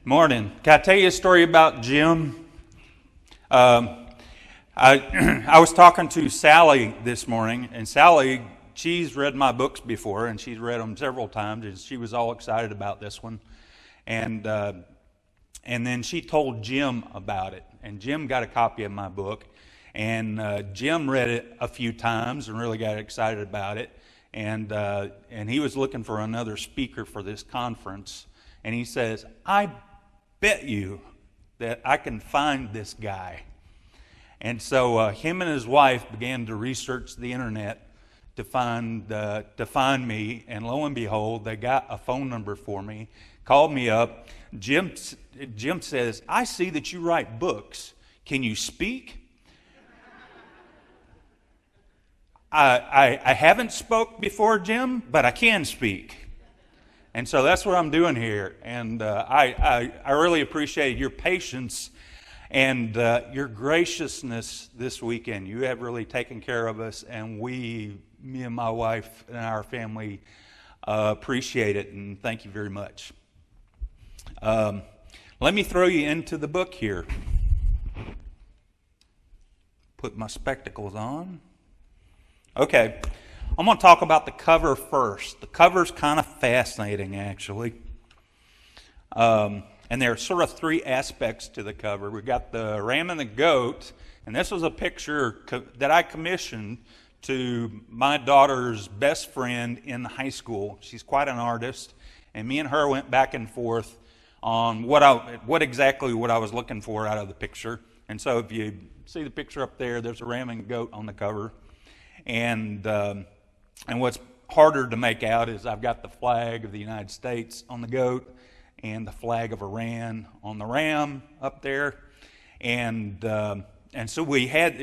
Morning. Can I tell you a story about Jim? I was talking to Sally this morning, and Sally, she's read my books before, and she's read them several times, and she was all excited about this one. And then she told Jim about it, and Jim got a copy of my book, and Jim read it a few times and really got excited about it, and he was looking for another speaker for this conference, and he says, I bet you that I can find this guy. And so him and his wife began to research the internet to find me, and lo and behold, they got a phone number for me, called me up. Jim says, I see that you write books. Can you speak? I haven't spoke before, Jim, but I can speak. And so that's what I'm doing here. And I really appreciate your patience and your graciousness this weekend. You have really taken care of us, and me and my wife and our family appreciate it, and thank you very much. Let me throw you into the book here. Put my spectacles on. Okay, I'm going to talk about the cover first. The cover's kind of fascinating, actually. And there are sort of three aspects to the cover. We've got the ram and the goat, and this was a picture that I commissioned to my daughter's best friend in high school. She's quite an artist, and me and her went back and forth on what exactly I was looking for out of the picture. And so if you see the picture up there, there's a ram and goat on the cover. And what's harder to make out is I've got the flag of the United States on the goat and the flag of Iran on the ram up there. And so we had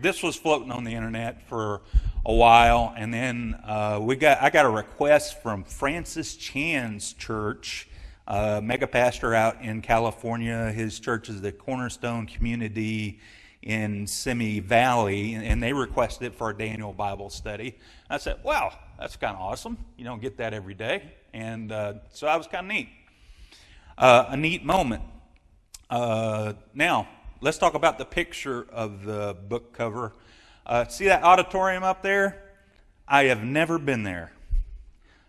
this was floating on the internet for a while, and then I got a request from Francis Chan's church, mega pastor out in California. His church is the Cornerstone Community in Simi Valley, and they requested it for a Daniel Bible study. I said, wow, that's kind of awesome. You don't get that every day. And so that was kind of neat. A neat moment. Now, let's talk about the picture of the book cover. See that auditorium up there? I have never been there.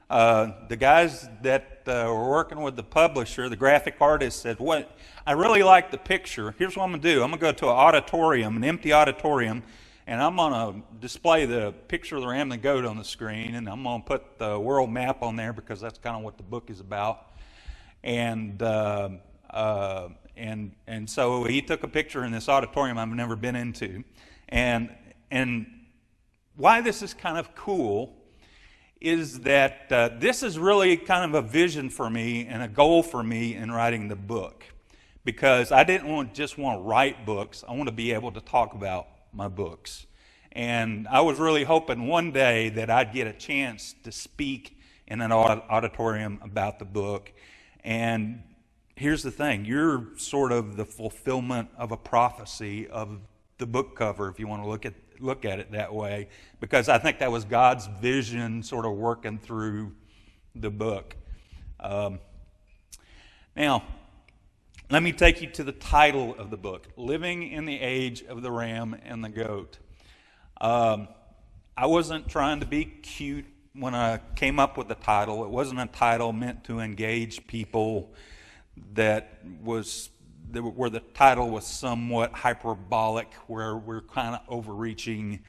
The guys that were working with the publisher, the graphic artist, said, "What? I really like the picture. Here's what I'm going to do. I'm going to go to an auditorium, an empty auditorium, and I'm going to display the picture of the ram and the goat on the screen, and I'm going to put the world map on there because that's kind of what the book is about." And so he took a picture in this auditorium I've never been into, and why this is kind of cool is that this is really kind of a vision for me and a goal for me in writing the book, because I didn't just want to write books. I want to be able to talk about my books. And I was really hoping one day that I'd get a chance to speak in an auditorium about the book. And here's the thing, you're sort of the fulfillment of a prophecy of the book cover, if you want to look at it that way, because I think that was God's vision sort of working through the book. Now, let me take you to the title of the book, Living in the Age of the Ram and the Goat. I wasn't trying to be cute when I came up with the title. It wasn't a title meant to engage people where the title was somewhat hyperbolic, where we're kind of overreaching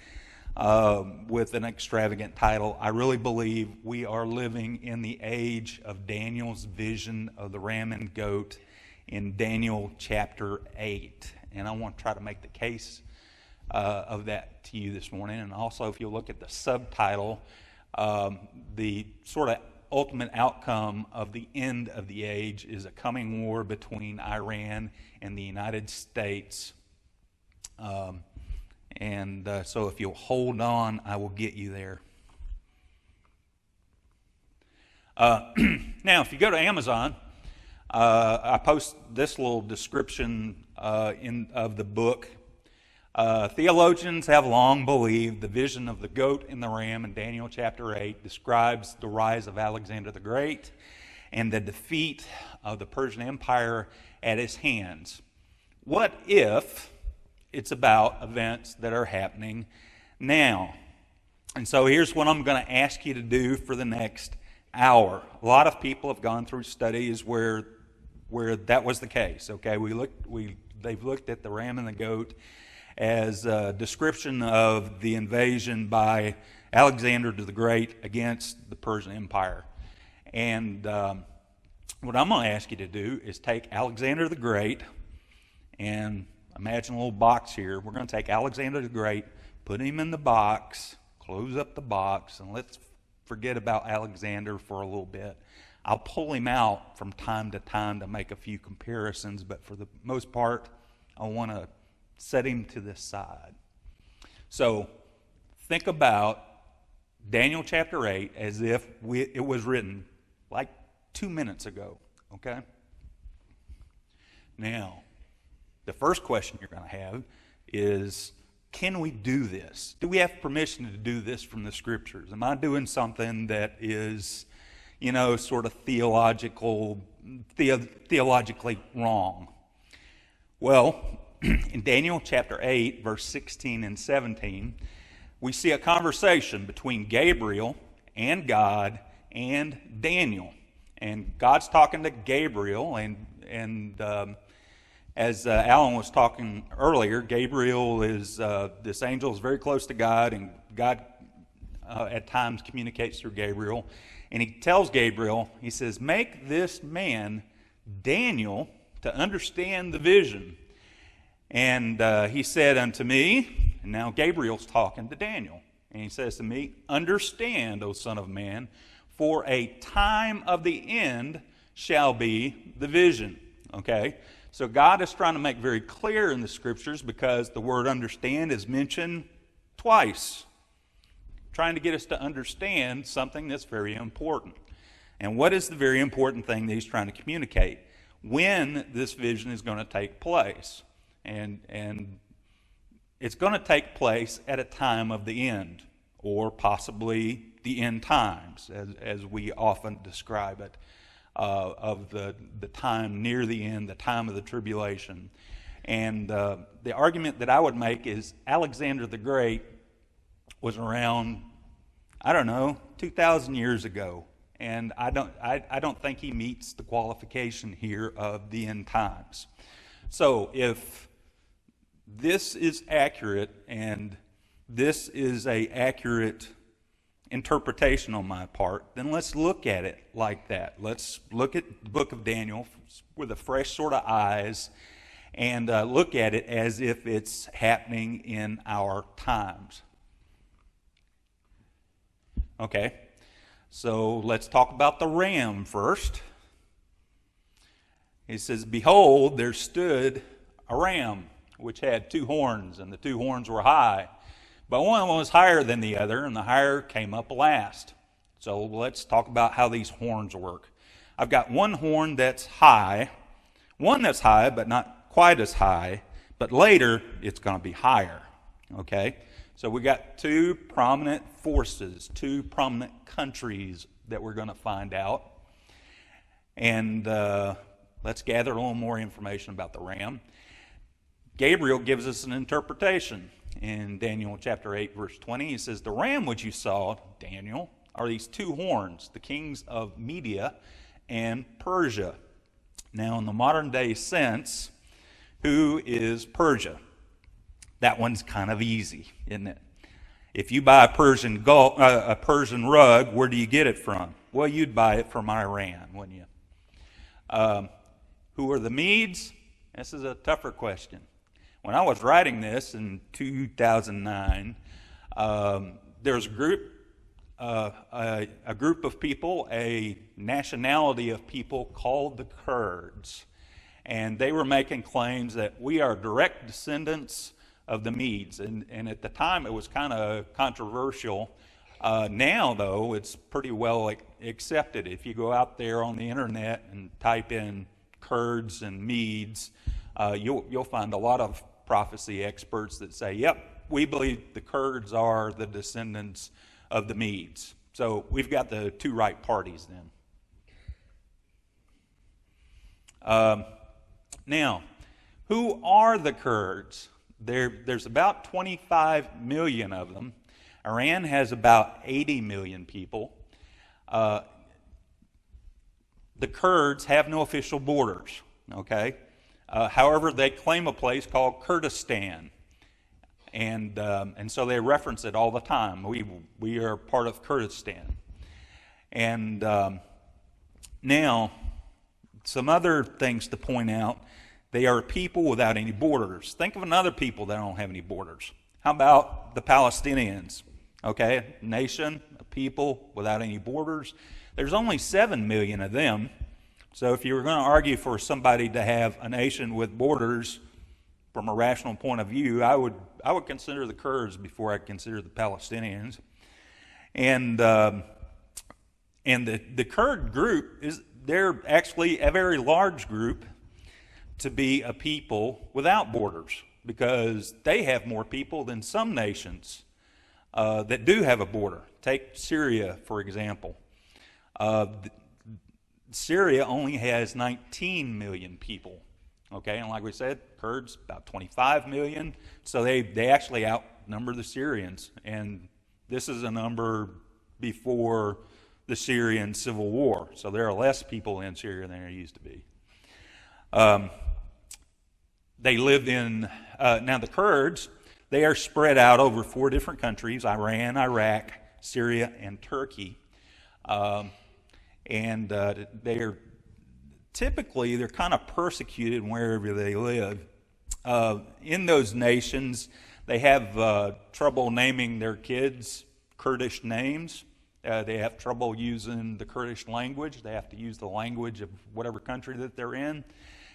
with an extravagant title. I really believe we are living in the age of Daniel's vision of the ram and goat in Daniel chapter 8. And I want to try to make the case of that to you this morning. And also, if you look at the subtitle, the sort of ultimate outcome of the end of the age is a coming war between Iran and the United States. So if you'll hold on, I will get you there. Now, if you go to Amazon, I post this little description of the book. Theologians have long believed the vision of the goat and the ram in Daniel chapter 8 describes the rise of Alexander the Great and the defeat of the Persian Empire at his hands. What if it's about events that are happening now? And so here's what I'm going to ask you to do for the next hour. A lot of people have gone through studies where that was the case. Okay, they've looked at the ram and the goat as a description of the invasion by Alexander the Great against the Persian Empire. And what I'm going to ask you to do is take Alexander the Great, and imagine a little box here. We're going to take Alexander the Great, put him in the box, close up the box, and let's forget about Alexander for a little bit. I'll pull him out from time to time to make a few comparisons, but for the most part, I want to set him to the side. So think about Daniel chapter 8 as if it was written like 2 minutes ago, okay? Now, the first question you're going to have is, can we do this? Do we have permission to do this from the Scriptures? Am I doing something that is, sort of theologically wrong? Well, in Daniel chapter 8, verse 16 and 17, we see a conversation between Gabriel and God and Daniel. And God's talking to Gabriel, and as Allan was talking earlier, Gabriel is, this angel is very close to God, and God at times communicates through Gabriel. And he tells Gabriel, he says, make this man, Daniel, to understand the vision. And he said unto me, and now Gabriel's talking to Daniel, and he says to me, understand, O son of man, for a time of the end shall be the vision. Okay? So God is trying to make very clear in the Scriptures, because the word understand is mentioned twice, trying to get us to understand something that's very important. And what is the very important thing that he's trying to communicate? When this vision is going to take place. And it's going to take place at a time of the end, or possibly the end times, as we often describe it, of the time near the end, the time of the tribulation. And the argument that I would make is Alexander the Great was around, 2,000 years ago, and I don't think he meets the qualification here of the end times. So if this is accurate, and this is an accurate interpretation on my part, then let's look at it like that. Let's look at the book of Daniel with a fresh sort of eyes, and look at it as if it's happening in our times. Okay, so let's talk about the ram first. It says, behold, there stood a ram, which had 2 horns, and the 2 horns were high. But one was higher than the other, and the higher came up last. So let's talk about how these horns work. I've got one horn that's high, one that's high but not quite as high, but later it's going to be higher. Okay? So we got 2 prominent forces, 2 prominent countries that we're going to find out. And let's gather a little more information about the ram. Gabriel gives us an interpretation. In Daniel chapter 8, verse 20, he says, the ram which you saw, Daniel, are these 2 horns, the kings of Media and Persia. Now, in the modern day sense, who is Persia? That one's kind of easy, isn't it? If you buy a Persian rug, where do you get it from? Well, you'd buy it from Iran, wouldn't you? Who are the Medes? This is a tougher question. When I was writing this in 2009, there was a group of people, a nationality of people called the Kurds. And they were making claims that we are direct descendants of the Medes. And at the time, it was kind of controversial. Now, though, it's pretty well accepted. If you go out there on the internet and type in Kurds and Medes, you'll find a lot of prophecy experts that say, yep, we believe the Kurds are the descendants of the Medes. So we've got the 2 right parties then. Now, who are the Kurds? There's about 25 million of them. Iran has about 80 million people. The Kurds have no official borders, okay? However, they claim a place called Kurdistan, and so they reference it all the time. We are part of Kurdistan. And now, some other things to point out. They are a people without any borders. Think of another people that don't have any borders. How about the Palestinians? Okay, nation, a people without any borders. There's only 7 million of them. So if you were going to argue for somebody to have a nation with borders from a rational point of view, I would consider the Kurds before I consider the Palestinians. And the Kurd group they're actually a very large group to be a people without borders, because they have more people than some nations that do have a border. Take Syria, for example. Syria only has 19 million people. Okay, and like we said, Kurds about 25 million. So they actually outnumber the Syrians. And this is a number before the Syrian civil war. So there are less people in Syria than there used to be. They live in, now the Kurds, they are spread out over 4 different countries: Iran, Iraq, Syria, and Turkey. And they're kind of persecuted wherever they live. In those nations, they have trouble naming their kids Kurdish names. They have trouble using the Kurdish language. They have to use the language of whatever country that they're in.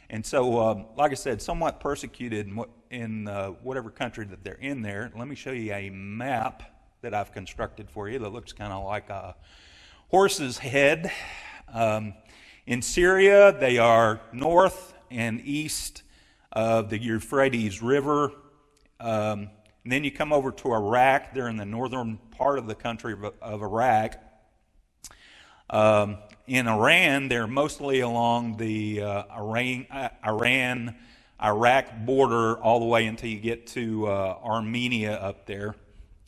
And so, like I said, somewhat persecuted in whatever country that they're in there. Let me show you a map that I've constructed for you that looks kind of like a horse's head. In Syria, they are north and east of the Euphrates River. And then you come over to Iraq. They're in the northern part of the country of Iraq. In Iran, they're mostly along the Iran-Iraq border all the way until you get to Armenia up there.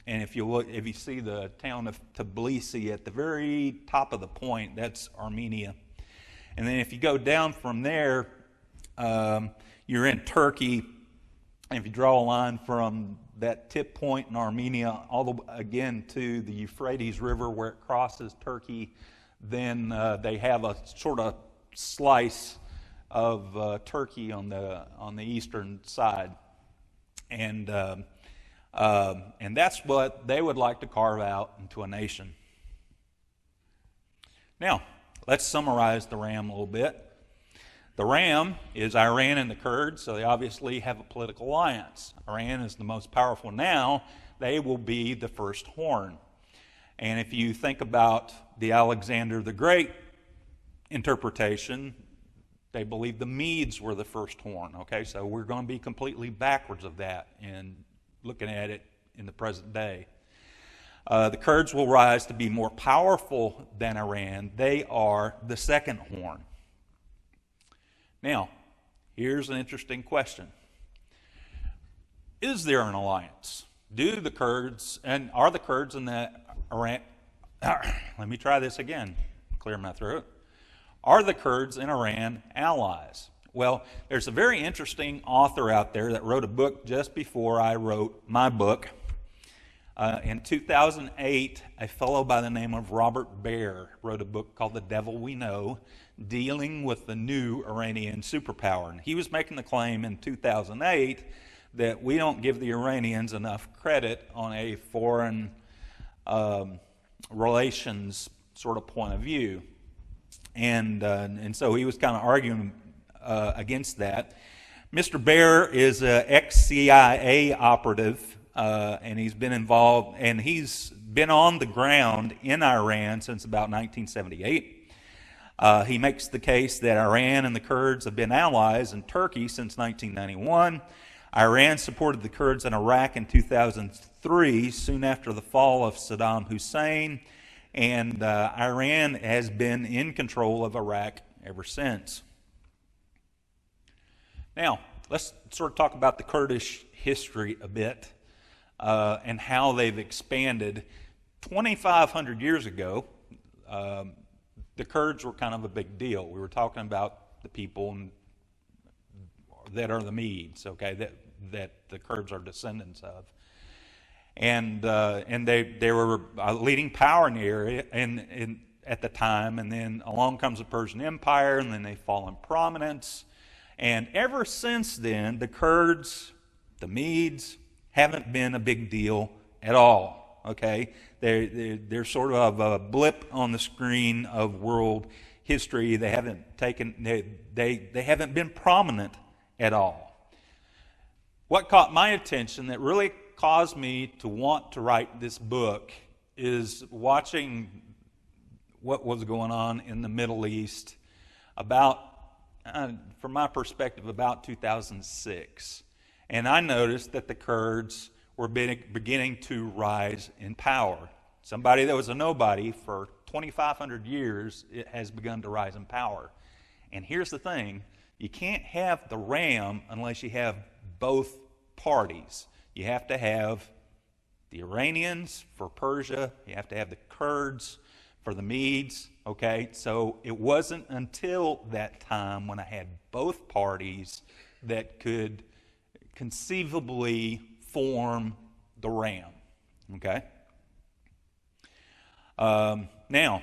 And if you see the town of Tbilisi at the very top of the point, that's Armenia. And then if you go down from there, you're in Turkey. And if you draw a line from that tip point in Armenia all the again to the Euphrates River where it crosses Turkey, then they have a sort of slice of Turkey on the eastern side, and that's what they would like to carve out into a nation. Now, let's summarize the RAM a little bit. The RAM is Iran and the Kurds, so they obviously have a political alliance. Iran is the most powerful now. They will be the first horn. And if you think about the Alexander the Great interpretation, they believe the Medes were the first horn. Okay, so we're going to be completely backwards of that in looking at it in the present day. The Kurds will rise to be more powerful than Iran. They are the second horn. Now, here's an interesting question. Is there an alliance? Do the Kurds, and are the Kurds in the Iran, let me try this again, clear my throat. Are the Kurds in Iran allies? Well, there's a very interesting author out there that wrote a book just before I wrote my book. In 2008, a fellow by the name of Robert Baer wrote a book called The Devil We Know, dealing with the new Iranian superpower. And he was making the claim in 2008 that we don't give the Iranians enough credit on a foreign relations sort of point of view. And so he was kind of arguing against that. Mr. Baer is an ex-CIA operative, and he's been involved, and he's been on the ground in Iran since about 1978. He makes the case that Iran and the Kurds have been allies in Turkey since 1991. Iran supported the Kurds in Iraq in 2003, soon after the fall of Saddam Hussein, and Iran has been in control of Iraq ever since. Now, let's sort of talk about the Kurdish history a bit and how they've expanded. 2,500 years ago, the Kurds were kind of a big deal. We were talking about the people that are the Medes, okay, that the Kurds are descendants of. And they were a leading power in the area at the time, and then along comes the Persian Empire, and then they fall in prominence. And ever since then, the Kurds, the Medes, haven't been a big deal at all. Okay, they're sort of a blip on the screen of world history. They haven't haven't been prominent at all. What caught my attention that really caused me to want to write this book is watching what was going on in the Middle East about, from my perspective, about 2006. And I noticed that the Kurds were beginning to rise in power. Somebody that was a nobody for 2,500 years, it has begun to rise in power. And here's the thing, you can't have the ram unless you have both parties. You have to have the Iranians for Persia, you have to have the Kurds for the Medes, okay? So it wasn't until that time when I had both parties that could conceivably form the ram, okay? Now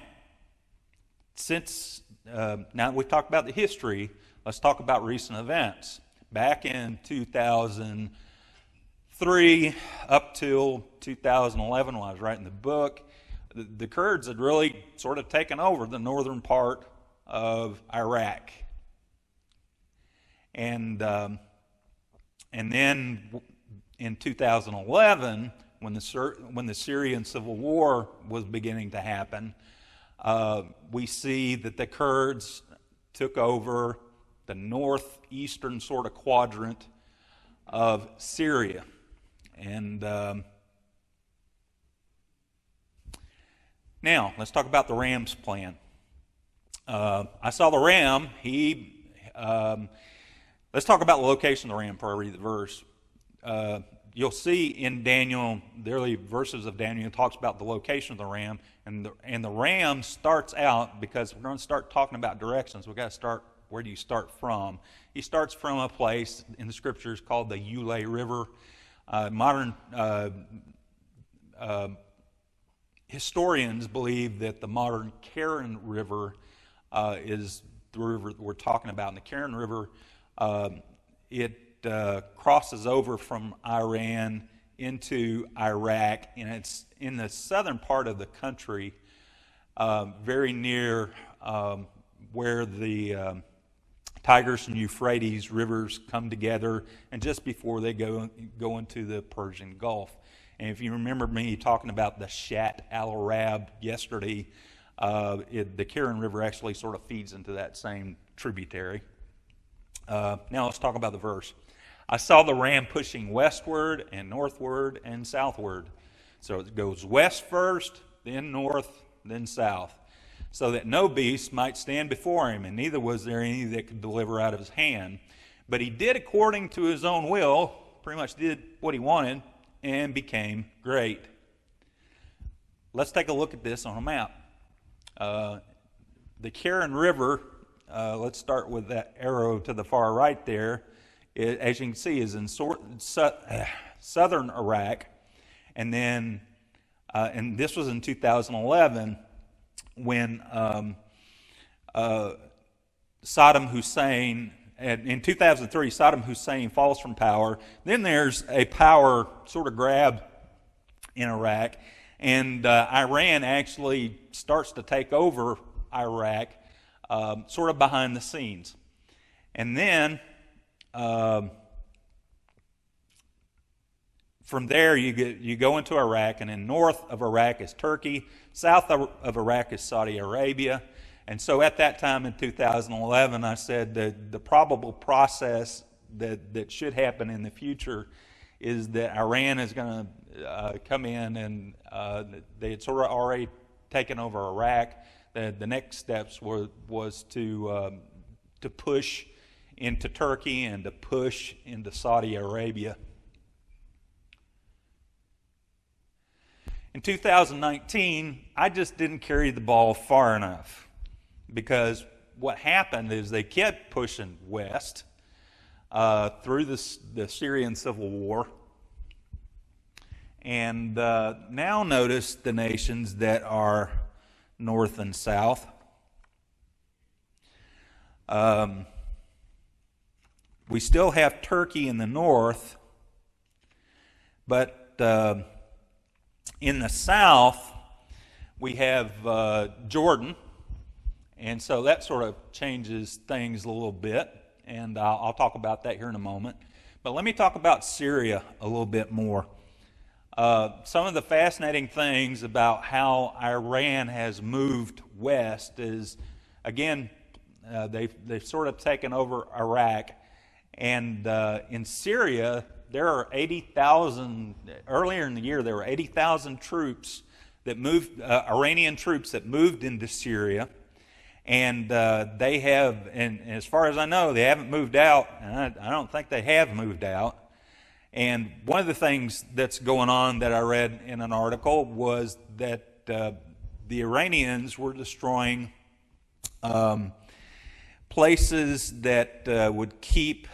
we've talked about the history, let's talk about recent events. Back in 2003 up till 2011 when I was writing the book, the Kurds had really sort of taken over the northern part of Iraq. And then in 2011, when the Syrian civil war was beginning to happen, we see that the Kurds took over the northeastern sort of quadrant of Syria. And now, let's talk about the ram's plan. I saw the ram. Let's talk about the location of the ram before I read the verse. You'll see in Daniel, the early verses of Daniel, it talks about the location of the ram. And the ram starts out, because we're going to start talking about directions, we've got to start, where do you start from? He starts from a place in the scriptures called the Juliet River. Modern historians believe that the modern Crone River is the river that we're talking about. And the Crone River, it crosses over from Iran into Iraq, and it's in the southern part of the country, very near where the Tigris and Euphrates rivers come together, and just before they go into the Persian Gulf. And if you remember me talking about the Shat al-Arab yesterday, the Crone River actually sort of feeds into that same tributary. Now let's talk about the verse. I saw the ram pushing westward and northward and southward. So it goes west first, then north, then south, so that no beast might stand before him, and neither was there any that could deliver out of his hand. But he did according to his own will, pretty much did what he wanted, and became great. Let's take a look at this on a map. The Crone River, let's start with that arrow to the far right there, as you can see, is in southern Iraq. And then, and this was in 2011, when Saddam Hussein, in 2003, Saddam Hussein falls from power. Then there's a power sort of grab in Iraq, and Iran actually starts to take over Iraq, sort of behind the scenes. And then from there you go into Iraq, and then north of Iraq is Turkey, south of Iraq is Saudi Arabia. And so at that time in 2011, I said that the probable process that should happen in the future is that Iran is going to come in, and they had sort of already taken over Iraq. The next steps was to push into Turkey and to push into Saudi Arabia. In 2019, I just didn't carry the ball far enough, because what happened is they kept pushing west through the Syrian civil war. And now notice the nations that are north and south. We still have Turkey in the north, but in the south we have Jordan, and so that sort of changes things a little bit, and I'll talk about that here in a moment. But let me talk about Syria a little bit more. Some of the fascinating things about how Iran has moved west is, again, they've sort of taken over Iraq, and in Syria there are 80,000. Earlier in the year, there were 80,000 troops that moved, Iranian troops that moved into Syria, and they have, and as far as I know, they haven't moved out. And I don't think they have moved out. And one of the things that's going on that I read in an article was that the Iranians were destroying places that would keep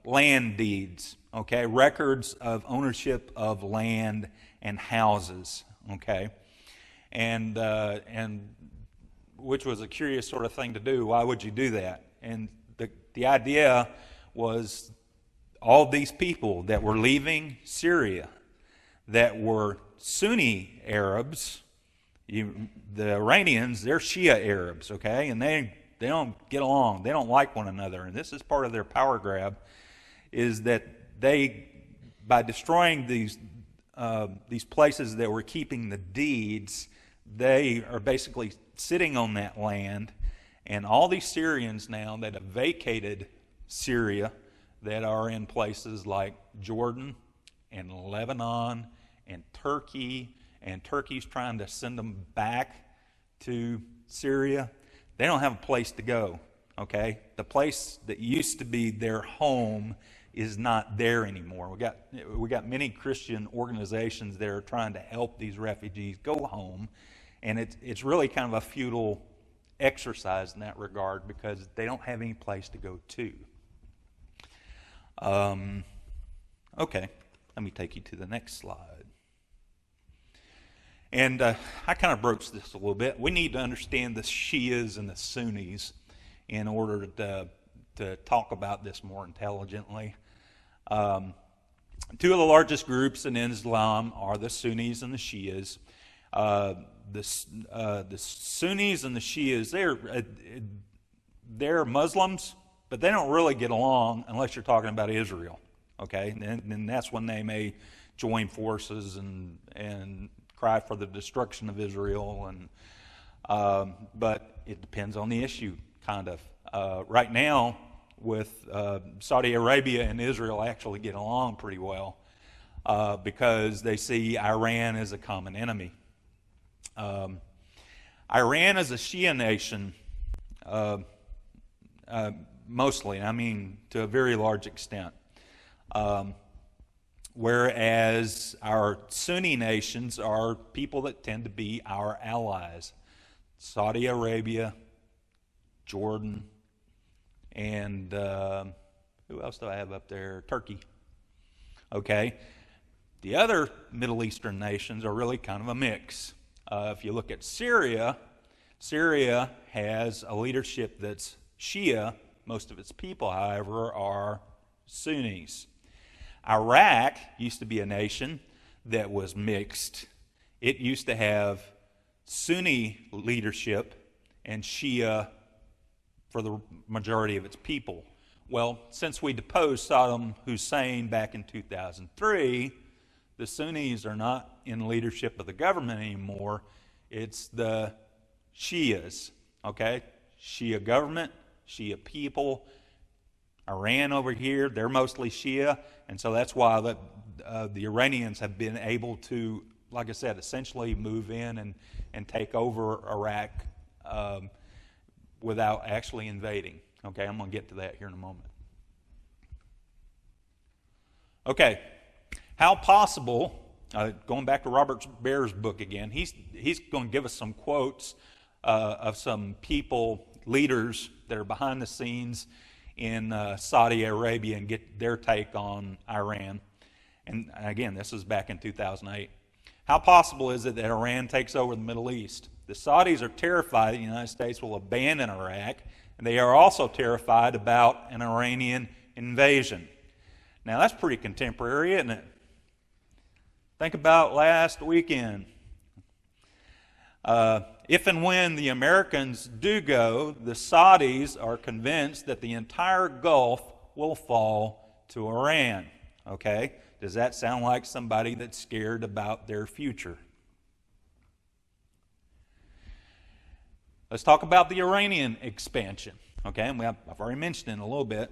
land deeds, okay, records of ownership of land and houses, okay, and which was a curious sort of thing to do. Why would you do that? And the idea was all these people that were leaving Syria, that were Sunni Arabs, the Iranians, they're Shia Arabs, okay, and they don't get along. They don't like one another, and this is part of their power grab, is that they, by destroying these places that were keeping the deeds, they are basically sitting on that land, and all these Syrians now that have vacated Syria, that are in places like Jordan and Lebanon and Turkey's trying to send them back to Syria, they don't have a place to go, okay? The place that used to be their home is not there anymore. We got many Christian organizations that are trying to help these refugees go home, and it's really kind of a futile exercise in that regard, because they don't have any place to go to. Okay, let me take you to the next slide. And I kind of broached this a little bit. We need to understand the Shias and the Sunnis in order to talk about this more intelligently. Two of the largest groups in Islam are the Sunnis and the Shias. The Sunnis and the Shias, they're Muslims, but they don't really get along unless you're talking about Israel, okay? And that's when they may join forces and cry for the destruction of Israel. And but it depends on the issue, kind of. Right now, with Saudi Arabia and Israel actually get along pretty well because they see Iran as a common enemy. Iran is a Shia nation, mostly, I mean to a very large extent. Whereas our Sunni nations are people that tend to be our allies. Saudi Arabia, Jordan, and who else do I have up there? Turkey. Okay. The other Middle Eastern nations are really kind of a mix. If you look at Syria, Syria has a leadership that's Shia. Most of its people, however, are Sunnis. Iraq used to be a nation that was mixed. It used to have Sunni leadership and Shia for the majority of its people. Well, since we deposed Saddam Hussein back in 2003, the Sunnis are not in leadership of the government anymore. It's the Shias, okay? Shia government, Shia people. Iran over here, they're mostly Shia, and so that's why the Iranians have been able to, like I said, essentially move in and take over Iraq without actually invading. Okay, I'm going to get to that here in a moment. Okay, how possible, going back to Robert Baer's book again, he's going to give us some quotes of some people, leaders that are behind the scenes in Saudi Arabia and get their take on Iran. And again, this is back in 2008. How possible is it that Iran takes over the Middle East? The Saudis are terrified that the United States will abandon Iraq, and they are also terrified about an Iranian invasion. Now, that's pretty contemporary, isn't it? Think about last weekend. If and when the Americans do go, the Saudis are convinced that the entire Gulf will fall to Iran. Okay? Does that sound like somebody that's scared about their future? Let's talk about the Iranian expansion. Okay, and I've already mentioned it a little bit.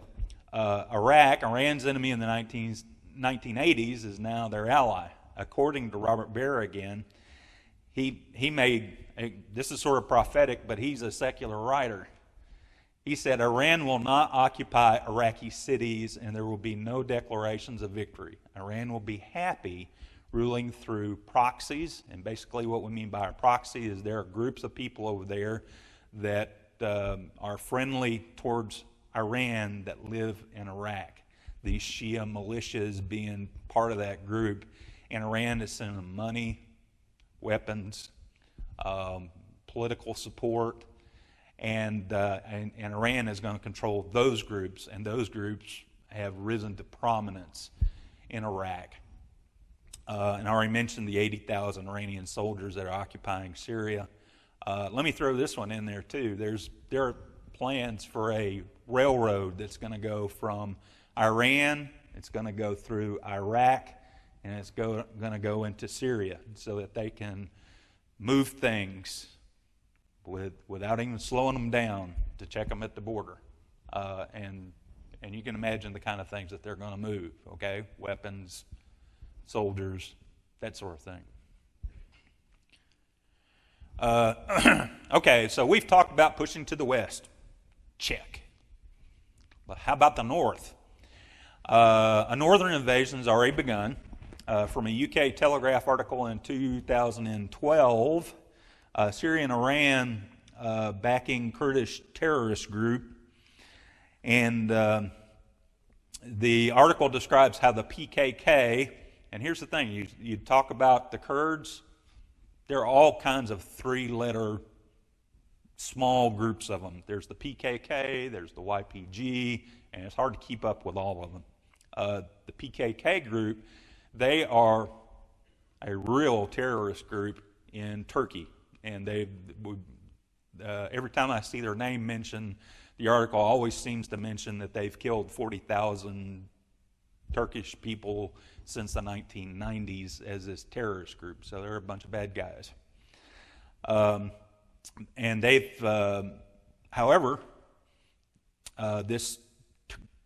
Iraq, Iran's enemy in the 1980s, is now their ally. According to Robert Baer again, he made, this is sort of prophetic, but he's a secular writer. He said, Iran will not occupy Iraqi cities and there will be no declarations of victory. Iran will be happy ruling through proxies, and basically what we mean by a proxy is there are groups of people over there that are friendly towards Iran that live in Iraq. These Shia militias being part of that group, and Iran is sending them money, weapons, political support, and Iran is going to control those groups, and those groups have risen to prominence in Iraq. And I already mentioned the 80,000 Iranian soldiers that are occupying Syria. Let me throw this one in there too. There are plans for a railroad that's going to go from Iran, it's going to go through Iraq, and it's going to go into Syria so that they can move things without even slowing them down to check them at the border. And you can imagine the kind of things that they're going to move, okay? Weapons, soldiers, that sort of thing. Okay, so we've talked about pushing to the west. Check. But how about the north? A northern invasion has already begun. From a UK Telegraph article in 2012, Syria and Iran backing Kurdish terrorist group. And the article describes how the PKK, and here's the thing, you talk about the Kurds, there are all kinds of three-letter small groups of them. There's the PKK, there's the YPG, and it's hard to keep up with all of them. The PKK group, they are a real terrorist group in Turkey, and every time I see their name mentioned, the article always seems to mention that they've killed 40,000 Turkish people since the 1990s as this terrorist group. So they're a bunch of bad guys. And they've, however, this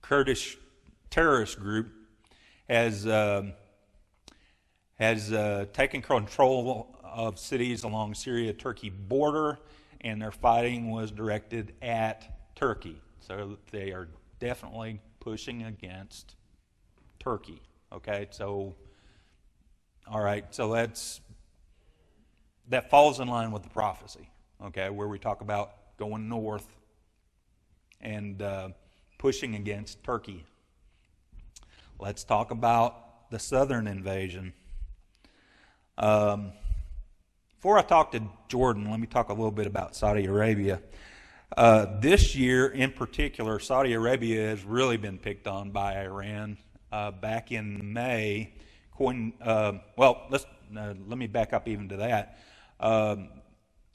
Kurdish terrorist group has taken control of cities along Syria-Turkey border, and their fighting was directed at Turkey. So they are definitely pushing against Turkey. Okay, so all right, so that falls in line with the prophecy. Okay, where we talk about going north and pushing against Turkey. Let's talk about the southern invasion. Before I talk to Jordan, let me talk a little bit about Saudi Arabia. This year in particular, Saudi Arabia has really been picked on by Iran. Back in May, let me back up even to that.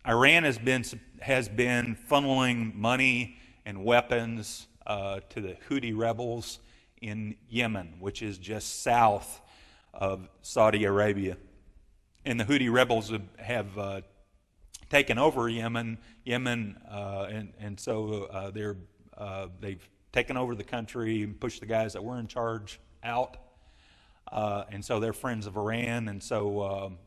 Iran has been funneling money and weapons to the Houthi rebels in Yemen, which is just south of Saudi Arabia. And the Houthi rebels have taken over Yemen, and so they've taken over the country and pushed the guys that were in charge out, and so they're friends of Iran, and so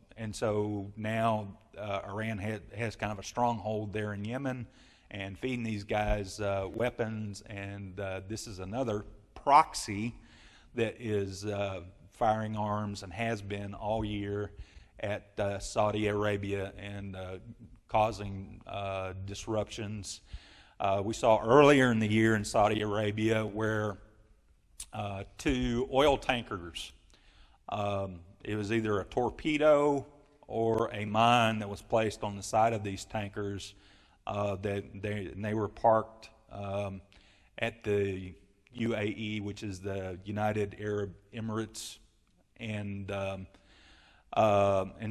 now Iran has kind of a stronghold there in Yemen, and feeding these guys weapons. And this is another proxy that is firing arms and has been all year at Saudi Arabia and causing disruptions. We saw earlier in the year in Saudi Arabia where 2 oil tankers, it was either a torpedo or a mine that was placed on the side of these tankers, that they were parked at the UAE, which is the United Arab Emirates, and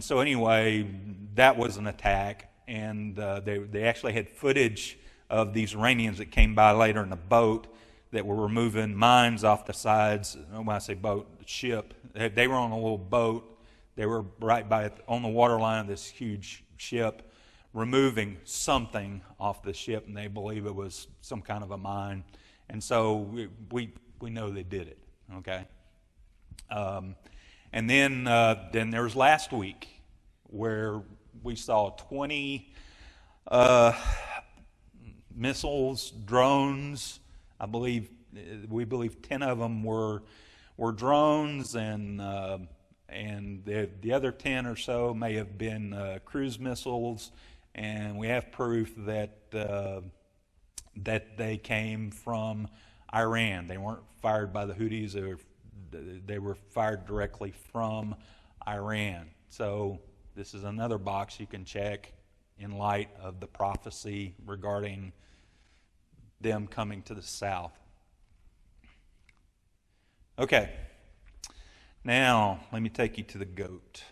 so anyway, that was an attack, and they actually had footage of these Iranians that came by later in a boat that were removing mines off the sides. When I say boat, ship. They were on a little boat. They were right by on the waterline of this huge ship, removing something off the ship, and they believe it was some kind of a mine. And so we know they did it. Okay. And then there was last week where we saw 20 missiles, drones. We believe 10 of them were drones, and the other 10 or so may have been cruise missiles. And we have proof that they came from Iran. They weren't fired by the Houthis. They were fired directly from Iran. So this is another box you can check in light of the prophecy regarding them coming to the south. Okay, now let me take you to the goat.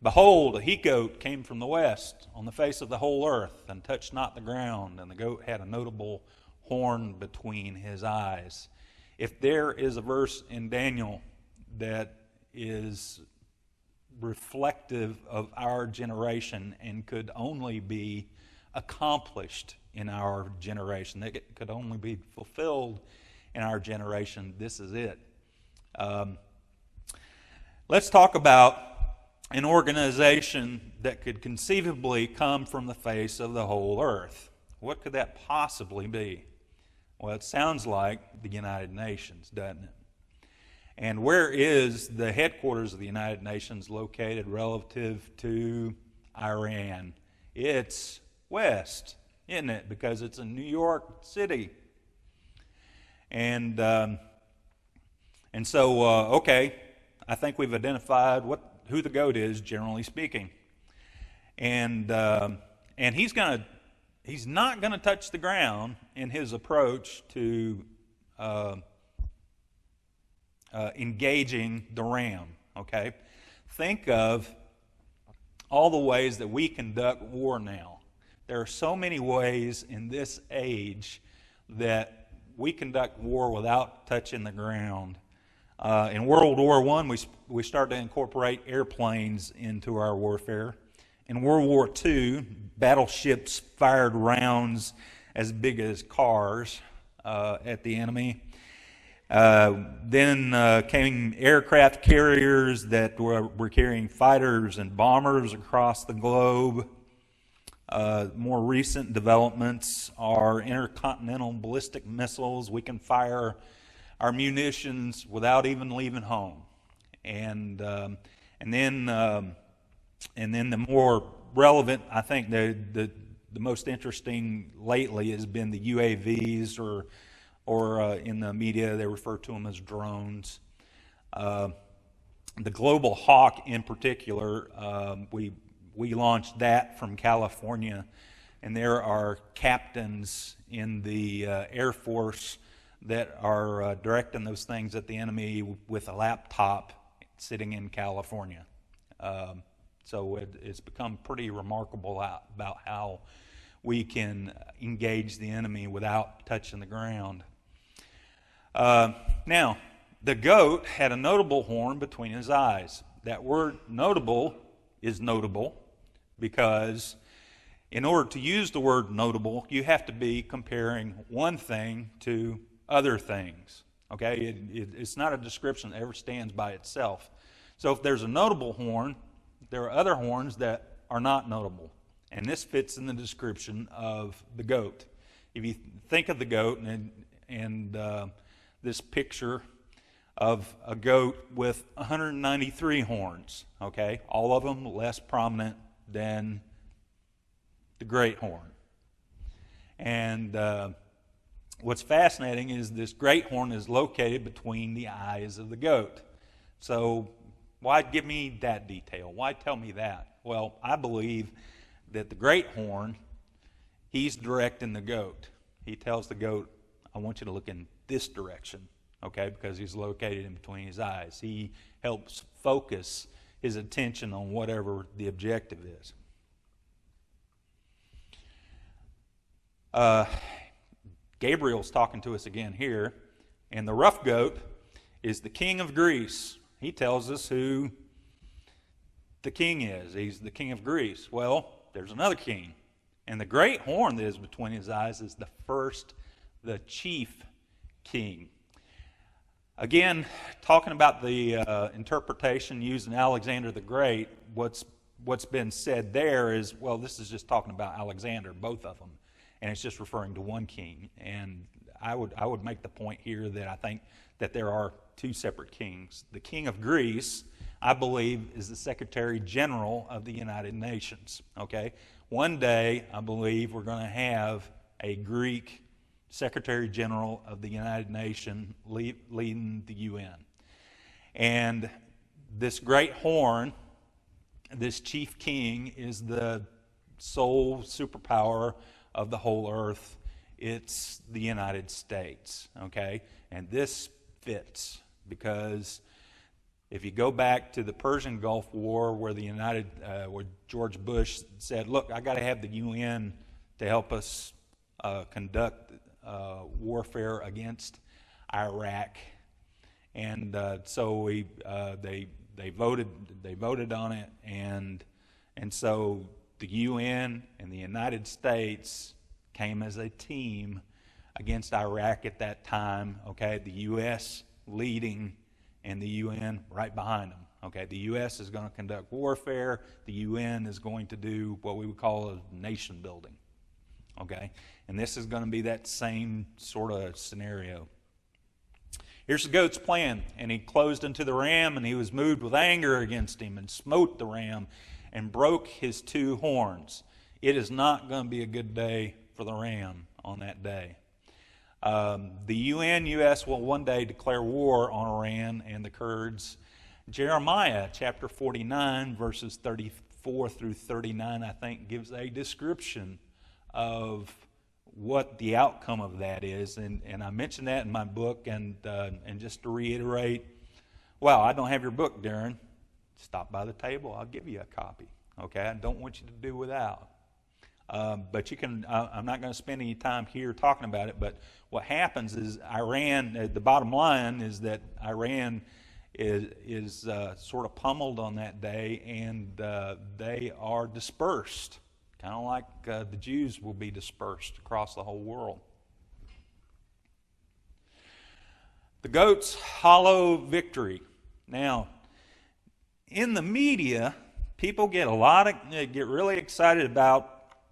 Behold, a he-goat came from the west on the face of the whole earth, and touched not the ground, and the goat had a notable horn between his eyes. If there is a verse in Daniel that is reflective of our generation and could only be accomplished in our generation, that it could only be fulfilled in our generation, this is it. Let's talk about an organization that could conceivably come from the face of the whole earth. What could that possibly be? Well, it sounds like the United Nations, doesn't it? And where is the headquarters of the United Nations located relative to Iran? It's west, isn't it? Because it's in New York City. And so, okay, I think we've identified who the goat is, generally speaking. And he's not going to touch the ground in his approach to engaging the ram. Okay, think of all the ways that we conduct war now. There are so many ways in this age that we conduct war without touching the ground. In World War I, we started to incorporate airplanes into our warfare. In World War II, battleships fired rounds as big as cars at the enemy. Then came aircraft carriers that were carrying fighters and bombers across the globe. More recent developments are intercontinental ballistic missiles. We can fire our munitions without even leaving home. And then the more relevant, I think the most interesting lately has been the UAVs, or in the media they refer to them as drones. The Global Hawk in particular, we launched that from California, and there are captains in the Air Force that are directing those things at the enemy with a laptop sitting in California. So it's become pretty remarkable about how we can engage the enemy without touching the ground. Now, the goat had a notable horn between his eyes. That word notable is notable because in order to use the word notable, you have to be comparing one thing to other things. Okay? It's not a description that ever stands by itself. So if there's a notable horn, there are other horns that are not notable. And this fits in the description of the goat. If you think of the goat and this picture of a goat with 193 horns, okay? All of them less prominent than the great horn. And what's fascinating is this great horn is located between the eyes of the goat. So why give me that detail? Why tell me that? Well, I believe that the great horn, he's directing the goat. He tells the goat, I want you to look in this direction, okay, because he's located in between his eyes. He helps focus his attention on whatever the objective is. Gabriel's talking to us again here, and the rough goat is the king of Greece. He tells us who the king is. He's the king of Greece. Well, there's another king, and the great horn that is between his eyes is the chief king. Again, talking about the interpretation using Alexander the Great, what's been said there is, well, this is just talking about Alexander, both of them, and it's just referring to one king. And I would make the point here that I think that there are two separate kings. The king of Greece, I believe, is the Secretary General of the United Nations. Okay, one day I believe we're going to have a Greek Secretary General of the United Nations leading the UN. And this great horn, this chief king, is the sole superpower of the whole earth. It's the United States, okay? And this fits because if you go back to the Persian Gulf War where where George Bush said, look, I got to have the UN to help us conduct warfare against Iraq, and so they voted on it, and so the UN and the United States came as a team against Iraq at that time. Okay, the U.S. leading and the UN right behind them. Okay, the U.S. is going to conduct warfare. The UN is going to do what we would call a nation building. Okay, and this is going to be that same sort of scenario. Here's the goat's plan. And he closed into the ram, and he was moved with anger against him, and smote the ram, and broke his two horns. It is not going to be a good day for the ram on that day. The UN, U.S. will one day declare war on Iran and the Kurds. Jeremiah chapter 49, verses 34 through 39, I think, gives a description of what the outcome of that is, and I mentioned that in my book, and just to reiterate, well, I don't have your book, Darren. Stop by the table, I'll give you a copy. Okay, I don't want you to do without. But you can. I'm not going to spend any time here talking about it. But what happens is Iran. The bottom line is that Iran is sort of pummeled on that day, and they are dispersed. Kind of like the Jews will be dispersed across the whole world. The goat's hollow victory. Now, in the media, people get really excited about,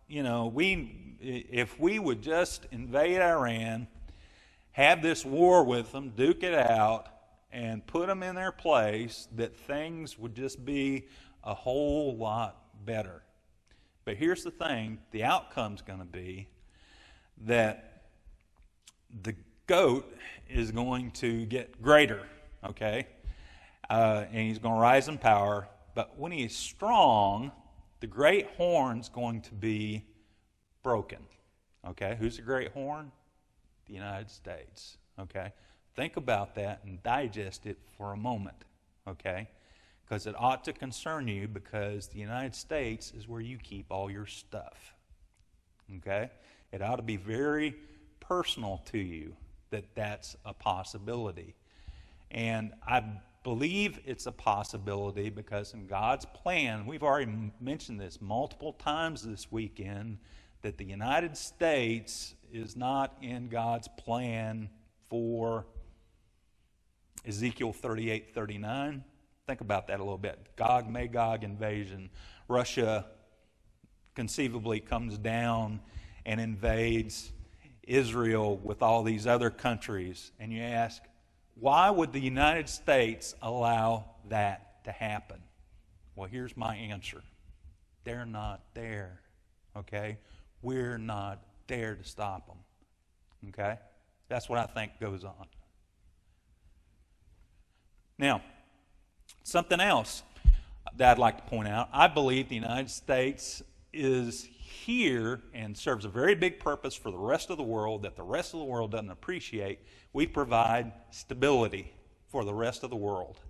if we would just invade Iran, have this war with them, duke it out, and put them in their place, that things would just be a whole lot better. But here's the thing, the outcome's going to be that the goat is going to get greater, okay? And he's going to rise in power. But when he is strong, the great horn's going to be broken, okay? Who's the great horn? The United States, okay? Think about that and digest it for a moment, okay? Because it ought to concern you, because the United States is where you keep all your stuff. Okay? It ought to be very personal to you that that's a possibility. And I believe it's a possibility because in God's plan, we've already mentioned this multiple times this weekend, that the United States is not in God's plan for Ezekiel 38:39. Think about that a little bit. Gog, Magog invasion, Russia conceivably comes down and invades Israel with all these other countries. And you ask, why would the United States allow that to happen? Well, here's my answer. They're not there, okay? We're not there to stop them, okay? That's what I think goes on. Now, something else that I'd like to point out. I believe the United States is here and serves a very big purpose for the rest of the world that the rest of the world doesn't appreciate. We provide stability for the rest of the world.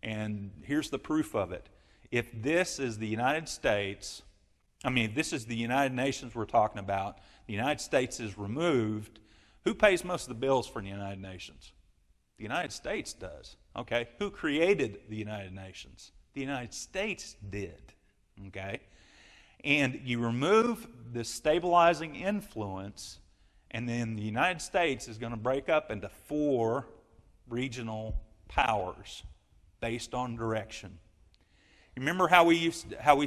And here's the proof of it. If this is the United States, if this is the United Nations we're talking about, the United States is removed, who pays most of the bills for the United Nations? The United States does. Okay? Who created the United Nations? The United States did. Okay? And you remove the stabilizing influence, and then the United States is going to break up into 4 regional powers based on direction. Remember how we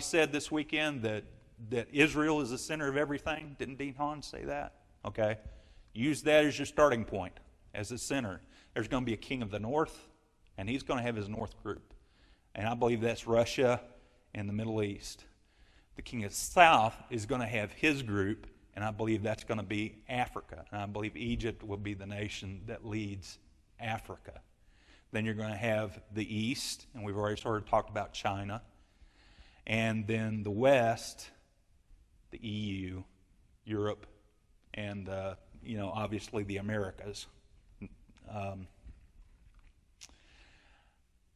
said this weekend that Israel is the center of everything? Didn't Dean Haun say that? Okay. Use that as your starting point, as the center. There's going to be a king of the north, and he's going to have his north group. And I believe that's Russia and the Middle East. The king of the south is going to have his group, and I believe that's going to be Africa. And I believe Egypt will be the nation that leads Africa. Then you're going to have the east, and we've already sort of talked about China. And then the west, the EU, Europe, and obviously the Americas.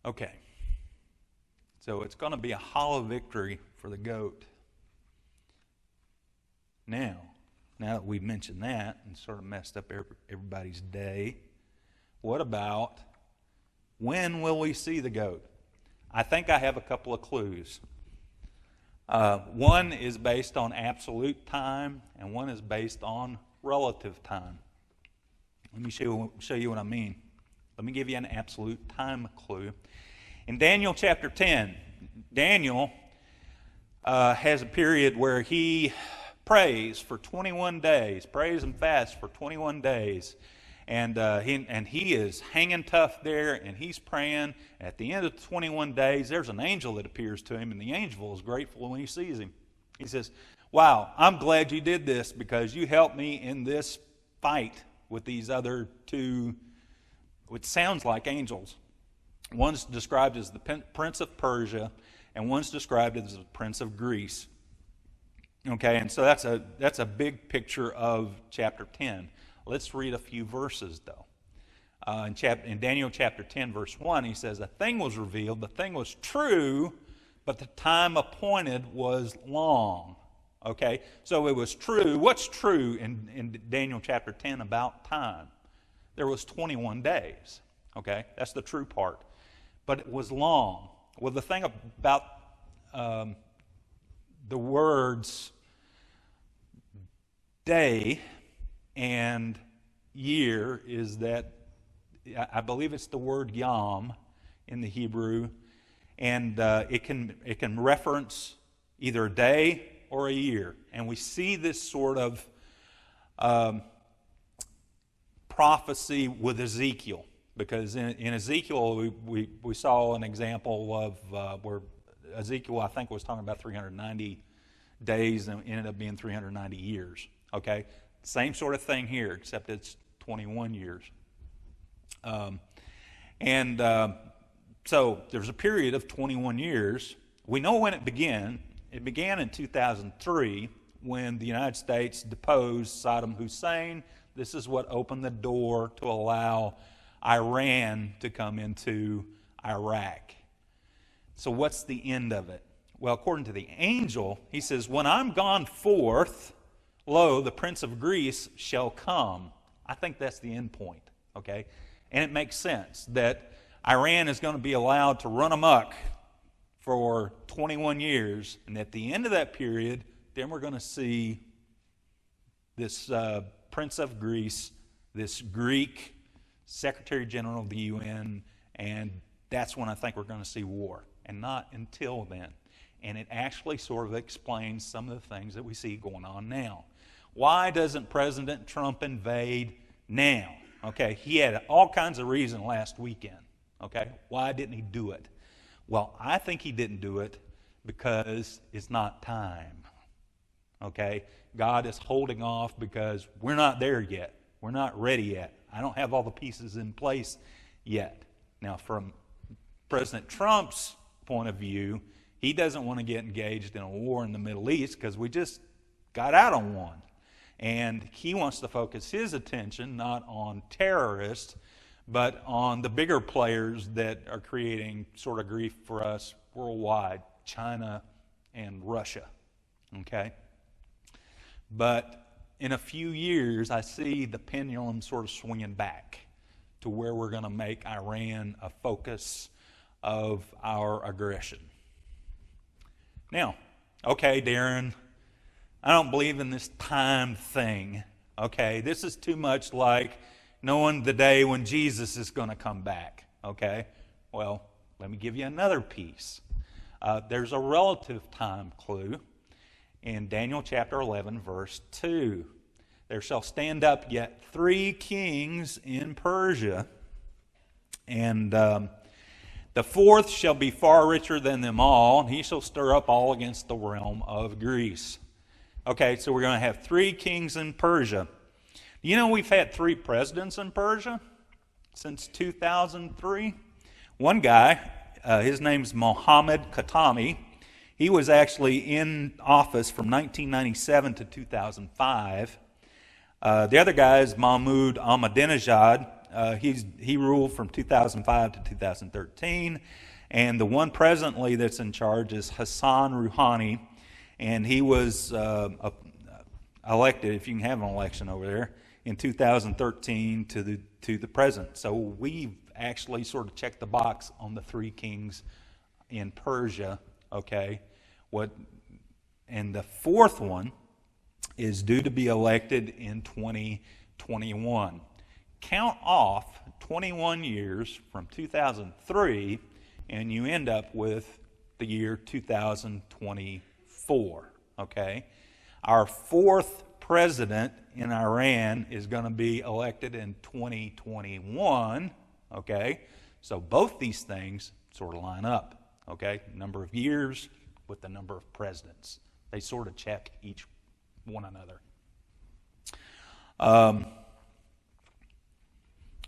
Okay. So it's going to be a hollow victory for the goat. Now that we've mentioned that and sort of messed up everybody's day, what about when will we see the goat? I think I have a couple of clues. One is based on absolute time, and one is based on relative time. Let me show you what I mean. Let me give you an absolute time clue. In Daniel chapter 10, Daniel has a period where he prays for 21 days, prays and fasts for 21 days. And he is hanging tough there, and he's praying. At the end of the 21 days, there's an angel that appears to him, and the angel is grateful when he sees him. He says, "Wow, I'm glad you did this because you helped me in this fight with these other 2, which sounds like angels. One's described as the prince of Persia, and one's described as the prince of Greece." Okay, and so that's a big picture of chapter 10. Let's read a few verses, though. In Daniel chapter 10, verse 1, he says, "A thing was revealed, the thing was true, but the time appointed was long." Okay, so it was true. What's true in Daniel chapter 10 about time? There was 21 days. Okay, that's the true part. But it was long. Well, the thing about the words day and year is that I believe it's the word yom in the Hebrew, and it can reference either a day or a year. And we see this sort of prophecy with Ezekiel, because in Ezekiel we saw an example of where Ezekiel, I think, was talking about 390 days and ended up being 390 years. Okay, same sort of thing here, except it's 21 years. So there's a period of 21 years. We know when it began. It began in 2003 when the United States deposed Saddam Hussein. This is what opened the door to allow Iran to come into Iraq. So what's the end of it? Well, according to the angel, he says, "When I'm gone forth, lo, the prince of Greece shall come." I think that's the end point, okay? And it makes sense that Iran is going to be allowed to run amok for 21 years, and at the end of that period, then we're going to see this prince of Greece, this Greek Secretary General of the UN, and that's when I think we're going to see war. and not until then. And it actually sort of explains some of the things that we see going on now. Why doesn't President Trump invade now? Okay, he had all kinds of reasons last weekend. Okay, why didn't he do it? Well, I think he didn't do it because it's not time. Okay, God is holding off because we're not there yet. We're not ready yet. I don't have all the pieces in place yet. Now, from President Trump's point of view, he doesn't want to get engaged in a war in the Middle East because we just got out on one. And he wants to focus his attention not on terrorists, but on the bigger players that are creating sort of grief for us worldwide, China and Russia. Okay? But in a few years, I see the pendulum sort of swinging back to where we're going to make Iran a focus of our aggression. Now, okay, Darren, I don't believe in this time thing. Okay, this is too much like knowing the day when Jesus is going to come back. Okay, well, let me give you another piece. There's a relative time clue in Daniel chapter 11, verse 2. There shall stand up yet 3 kings in Persia, and the 4th shall be far richer than them all, and he shall stir up all against the realm of Greece. Okay, so we're going to have 3 kings in Persia. You know we've had 3 presidents in Persia since 2003? One guy, his name's Mohammed Khatami. He was actually in office from 1997 to 2005. The other guy is Mahmoud Ahmadinejad. He ruled from 2005 to 2013. And the one presently that's in charge is Hassan Rouhani. And he was elected, if you can have an election over there, in 2013 to the present. So we've actually sort of checked the box on the 3 kings in Persia. Okay, and the 4th one is due to be elected in 2021. Count off 21 years from 2003, and you end up with the year 2024. Okay, our 4th president in Iran is going to be elected in 2021. Okay, so both these things sort of line up. Okay, number of years with the number of presidents. They sort of check each one another.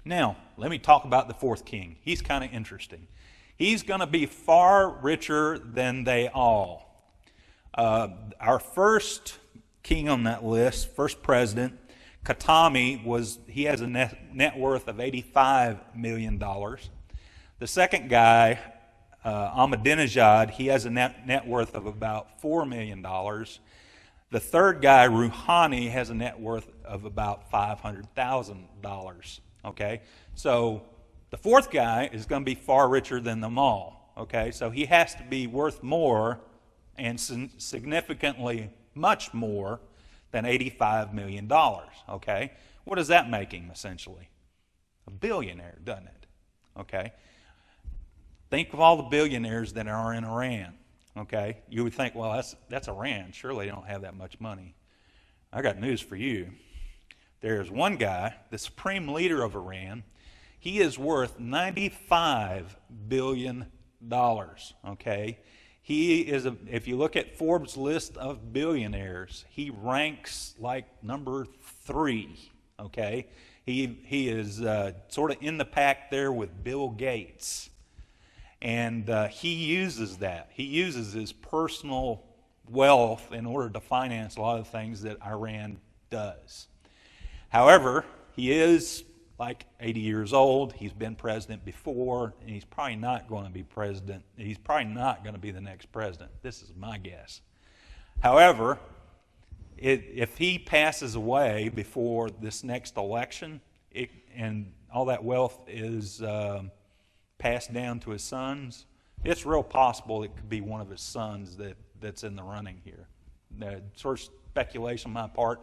Now, let me talk about the 4th king. He's kind of interesting. He's going to be far richer than they all. Our first king on that list, first president, Khatami, he has a net worth of $85 million. The second guy, Ahmadinejad, he has a net worth of about $4 million. The third guy, Rouhani, has a net worth of about $500,000. Okay, so the 4th guy is going to be far richer than them all. Okay, so he has to be worth more and significantly much more than $85 million. Okay, what does that make him essentially? A billionaire, doesn't it? Okay. Think of all the billionaires that are in Iran, okay? You would think, well, that's Iran. Surely they don't have that much money. I got news for you. There's one guy, the supreme leader of Iran. He is worth $95 billion, okay? He is, if you look at Forbes' list of billionaires, he ranks like number 3, okay? He is sort of in the pack there with Bill Gates. And he uses that. He uses his personal wealth in order to finance a lot of things that Iran does. However, he is like 80 years old. He's been president before, and he's probably not going to be president. He's probably not going to be the next president. This is my guess. However, if he passes away before this next election, and all that wealth is passed down to his sons, it's real possible it could be one of his sons that's in the running here. Sort of speculation on my part,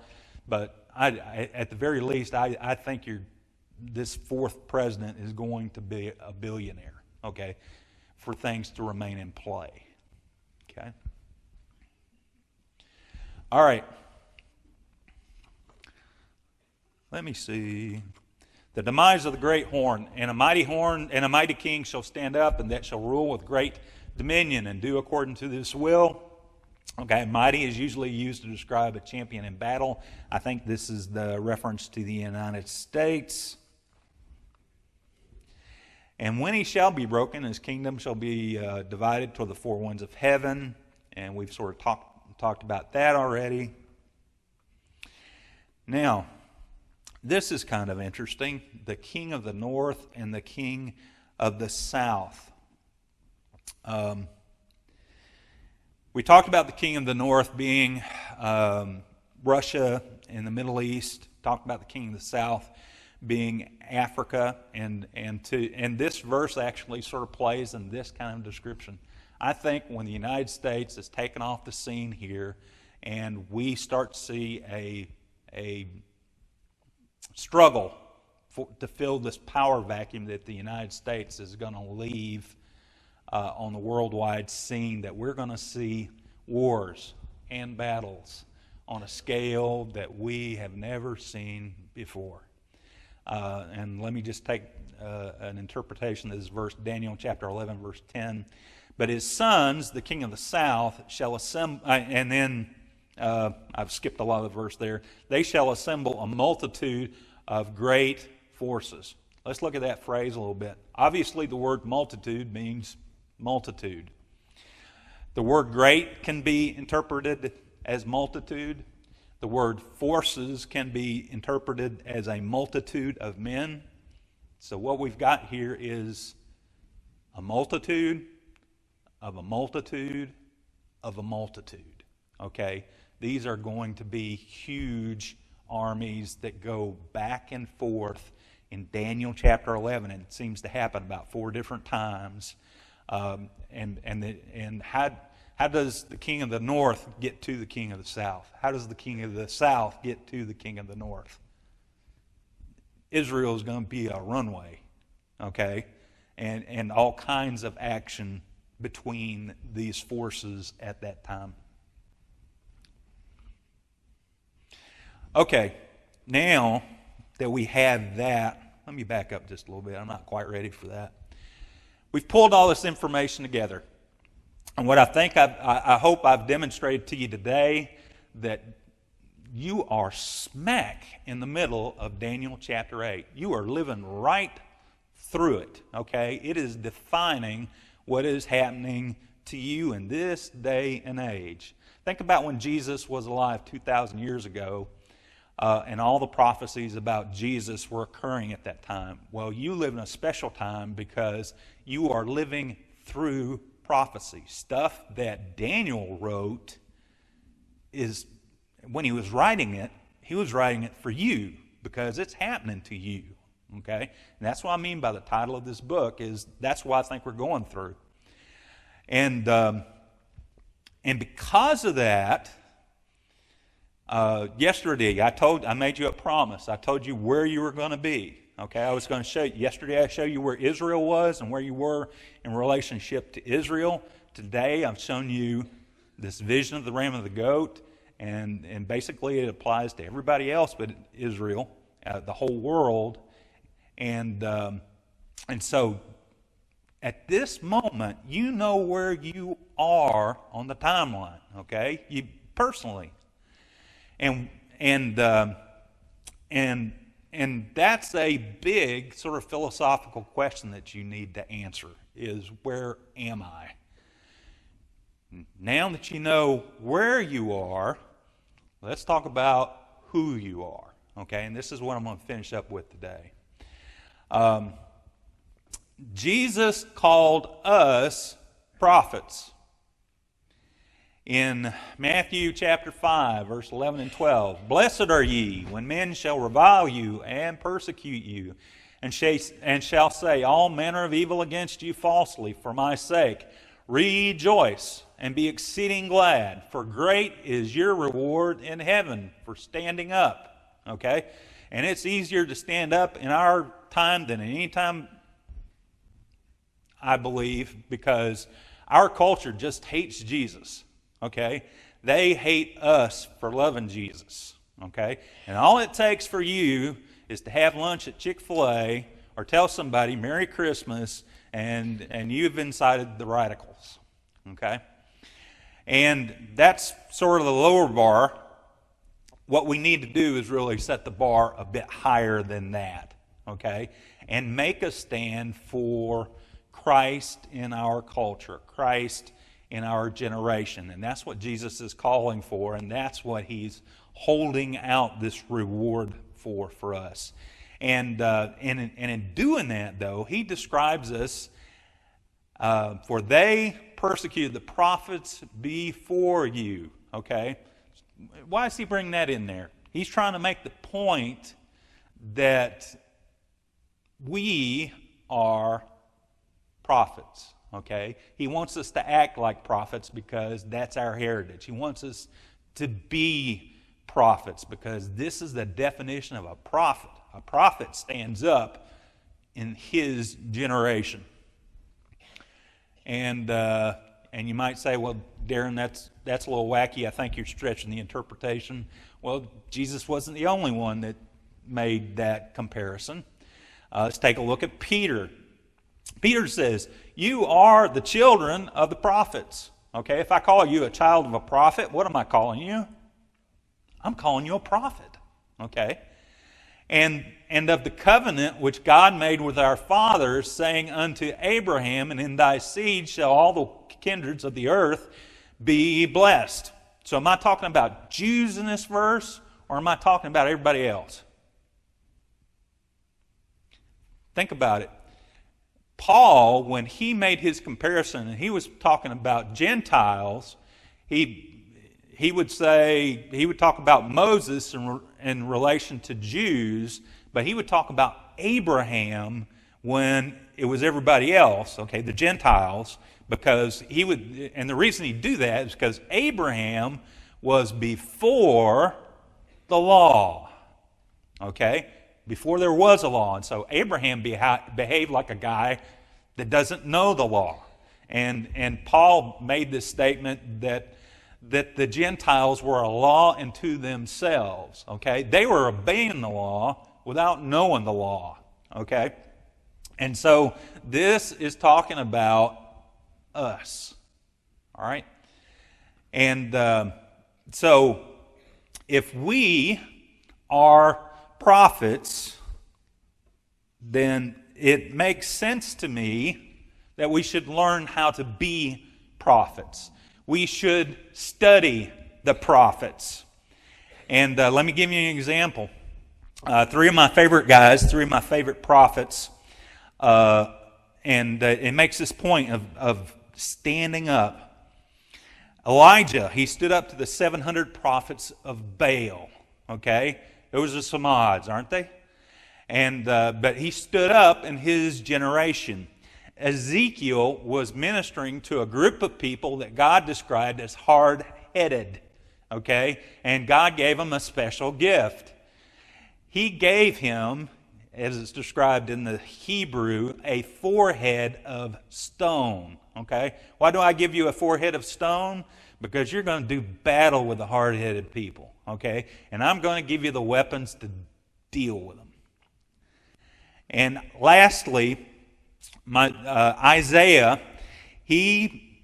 but at the very least, I think this 4th president is going to be a billionaire. Okay, for things to remain in play. Okay? All right. Let me see. The demise of the great horn, and a mighty king shall stand up, and that shall rule with great dominion and do according to this will. Okay, mighty is usually used to describe a champion in battle. I think this is the reference to the United States. And when he shall be broken, his kingdom shall be divided toward the four winds of heaven. And we've sort of talked about that already. Now, this is kind of interesting. The king of the north and the king of the south. We talked about the king of the north being Russia in the Middle East. Talked about the king of the south being Africa, and this verse actually sort of plays in this kind of description. I think when the United States is taken off the scene here, and we start to see a struggle to fill this power vacuum that the United States is going to leave on the worldwide scene, that we're going to see wars and battles on a scale that we have never seen before. And let me just take an interpretation of this verse, Daniel chapter 11, verse 10. But his sons, the king of the south, shall assemble, and then I've skipped a lot of the verse there. They shall assemble a multitude of great forces. Let's look at that phrase a little bit. Obviously, the word multitude means multitude. The word great can be interpreted as multitude. The word forces can be interpreted as a multitude of men. So what we've got here is a multitude of a multitude of a multitude. Okay? These are going to be huge armies that go back and forth in Daniel chapter 11. It seems to happen about 4 different times. And how does the king of the north get to the king of the south? How does the king of the south get to the king of the north? Israel is going to be a runway, okay? And all kinds of action between these forces at that time. Okay, now that we have that, let me back up just a little bit. I'm not quite ready for that. We've pulled all this information together. And what I think, I hope I've demonstrated to you today, that you are smack in the middle of Daniel chapter 8. You are living right through it, okay? It is defining what is happening to you in this day and age. Think about when Jesus was alive 2,000 years ago, and all the prophecies about Jesus were occurring at that time. Well, you live in a special time because you are living through prophecy. Stuff that Daniel wrote is, when he was writing it for you because it's happening to you. Okay? And that's what I mean by the title of this book, is that's what I think we're going through. And because of that, yesterday I made you a promise. I told you where you were going to be. Okay, I was going to show you. Yesterday I showed you where Israel was and where you were in relationship to Israel. Today I've shown you this vision of the ram and the goat, and basically it applies to everybody else but Israel, the whole world. And so at this moment, you know where you are on the timeline. Okay, you personally, and that's a big sort of philosophical question that you need to answer, is where am I? Now that you know where you are, let's talk about who you are. Okay, and this is what I'm going to finish up with today. Jesus called us prophets. In Matthew chapter 5, verse 11 and 12, "Blessed are ye, when men shall revile you and persecute you, and shall say all manner of evil against you falsely for my sake. Rejoice and be exceeding glad, for great is your reward in heaven for standing up." Okay? And it's easier to stand up in our time than any time I believe, because our culture just hates Jesus, okay? They hate us for loving Jesus, okay? And all it takes for you is to have lunch at Chick-fil-A or tell somebody Merry Christmas, and you've incited the radicals, okay? And that's sort of the lower bar. What we need to do is really set the bar a bit higher than that, okay? And make a stand for Christ in our culture, Christ in our generation. And that's what Jesus is calling for, and that's what he's holding out this reward for us. And in doing that, though, he describes us, for they persecuted the prophets before you, okay? Why does he bring that in there? He's trying to make the point that we are prophets, okay? He wants us to act like prophets because that's our heritage. He wants us to be prophets because this is the definition of a prophet. A prophet stands up in his generation. And you might say, well, Darren, that's a little wacky. I think you're stretching the interpretation. Well, Jesus wasn't the only one that made that comparison. Let's take a look at Peter. Peter says, you are the children of the prophets. Okay, if I call you a child of a prophet, what am I calling you? I'm calling you a prophet. Okay? And of the covenant which God made with our fathers, saying unto Abraham, and in thy seed shall all the kindreds of the earth be blessed. So am I talking about Jews in this verse, or am I talking about everybody else? Think about it. Paul, when he made his comparison, and he was talking about Gentiles, he would talk about Moses in relation to Jews, but he would talk about Abraham when it was everybody else, okay, the Gentiles, because and the reason he'd do that is because Abraham was before the law, okay, before there was a law. And so Abraham behaved like a guy that doesn't know the law. And Paul made this statement that the Gentiles were a law unto themselves, okay? They were obeying the law without knowing the law, okay? And so this is talking about us, all right? And so if we are prophets, then it makes sense to me that we should learn how to be prophets. We should study the prophets. And let me give you an example. Three of my favorite guys, three of my favorite prophets, and it makes this point of standing up. Elijah, he stood up to the 700 prophets of Baal, okay? Those are some odds, aren't they? And but he stood up in his generation. Ezekiel was ministering to a group of people that God described as hard-headed, okay? And God gave him a special gift. He gave him, as it's described in the Hebrew, a forehead of stone, okay? Why do I give you a forehead of stone? Because you're going to do battle with the hard-headed people, okay? And I'm going to give you the weapons to deal with them. And lastly, Isaiah, he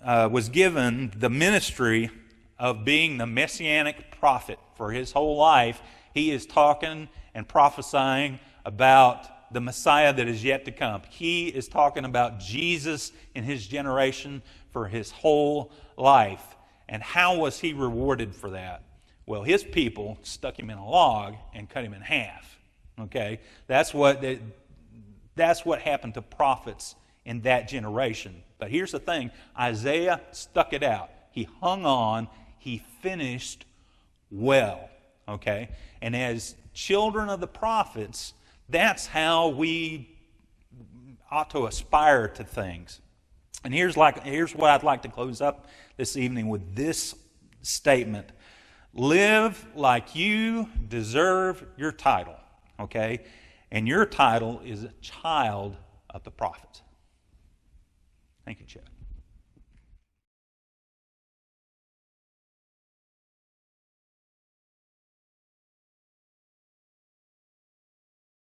was given the ministry of being the messianic prophet for his whole life. He is talking and prophesying about the Messiah that is yet to come. He is talking about Jesus in his generation for his whole life. And how was he rewarded for that? Well, his people stuck him in a log and cut him in half. Okay? That's what happened to prophets in that generation. But here's the thing. Isaiah stuck it out. He hung on. He finished well. Okay? And as children of the prophets, that's how we ought to aspire to things. And here's what I'd like to close up this evening with this statement. Live like you deserve your title. Okay? And your title is a child of the prophets. Thank you, Chad.